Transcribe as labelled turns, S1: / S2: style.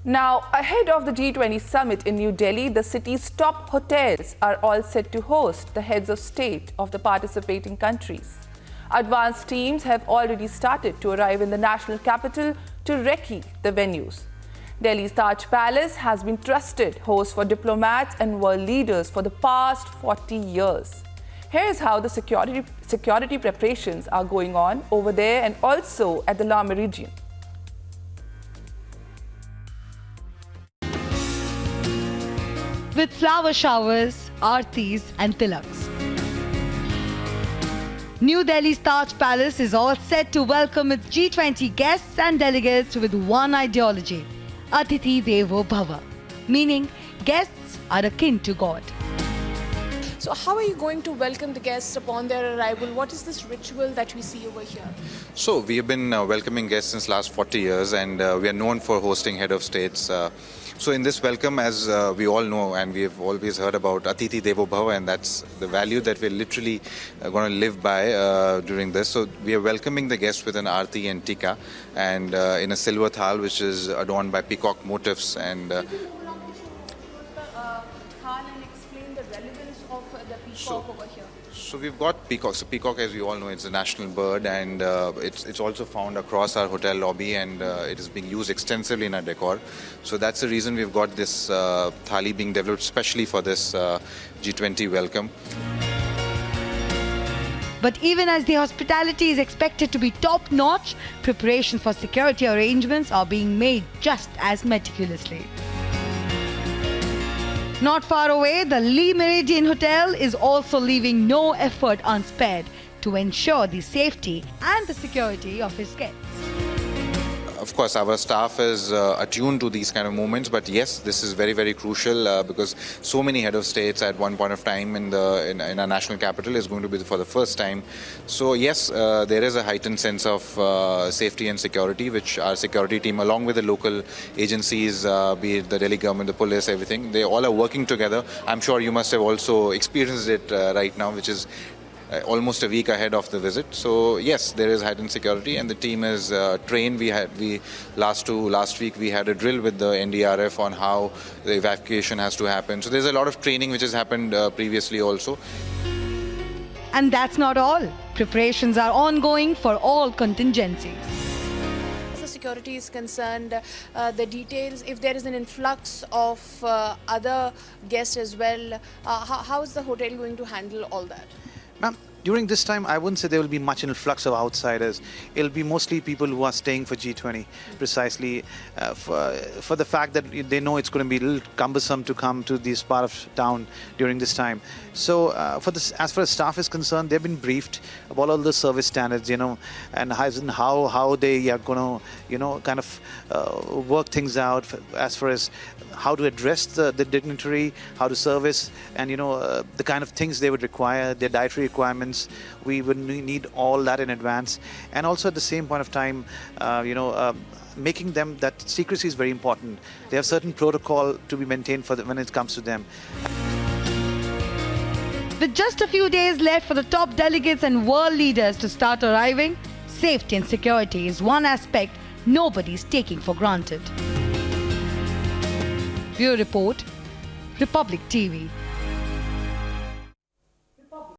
S1: Now, ahead of the G20 Summit in New Delhi, the city's top hotels are all set to host the heads of state of the participating countries. Advanced teams have already started to arrive in the national capital to recce the venues. Delhi's Taj Palace has been trusted host for diplomats and world leaders for the past 40 years. Here's how the security preparations are going on over there and also at the La Meridian.
S2: With flower showers, aartis and tilaks. New Delhi's Taj Palace is all set to welcome its G20 guests and delegates with one ideology, Atithi Devo Bhava, meaning guests are akin to God.
S3: So how are you going to welcome the guests upon their arrival? What is this ritual that we see over here?
S4: So we have been welcoming guests since last 40 years and we are known for hosting head of states. So in this welcome, as we all know and we have always heard about Atithi Devo Bhava, and that's the value that we're literally going to live by during this. So we are welcoming the guests with an aarti and tika and in a silver thal which is adorned by peacock motifs. And So we've got peacock. So peacock, as we all know, it's a national bird, and it's also found across our hotel lobby, and it is being used extensively in our decor. So that's the reason we've got this thali being developed specially for this G20 welcome.
S2: But even as the hospitality is expected to be top-notch, preparations for security arrangements are being made just as meticulously. Not far away, the La Meridian Hotel is also leaving no effort unspared to ensure the safety and the security of its guests.
S4: Of course, our staff is attuned to these kind of moments, but yes, this is very, very crucial because so many head of states at one point of time in our national capital is going to be for the first time. So yes, there is a heightened sense of safety and security, which our security team, along with the local agencies, be it the Delhi government, the police, everything, they all are working together. I'm sure you must have also experienced it right now, which is almost a week ahead of the visit. So yes, there is heightened security and the team is trained. Last week we had a drill with the NDRF on how the evacuation has to happen. So there's a lot of training which has happened previously also.
S2: And that's not all. Preparations are ongoing for all contingencies.
S3: As the security is concerned, the details, if there is an influx of other guests as well, how is the hotel going to handle all that?
S5: Ma'am, during this time, I wouldn't say there will be much influx of outsiders. It'll be mostly people who are staying for G20, precisely for the fact that they know it's going to be a little cumbersome to come to this part of town during this time. So, as far as staff is concerned, they've been briefed about all the service standards, and how they are going to, kind of work things out as far as how to address the dignitary, how to service, and the kind of things they would require, their dietary requirements. We would need all that in advance, and also at the same point of time, making them that secrecy is very important. They have certain protocol to be maintained for when it comes to them.
S2: With just a few days left for the top delegates and world leaders to start arriving, safety and security is one aspect nobody's taking for granted. Bureau Report, Republic TV.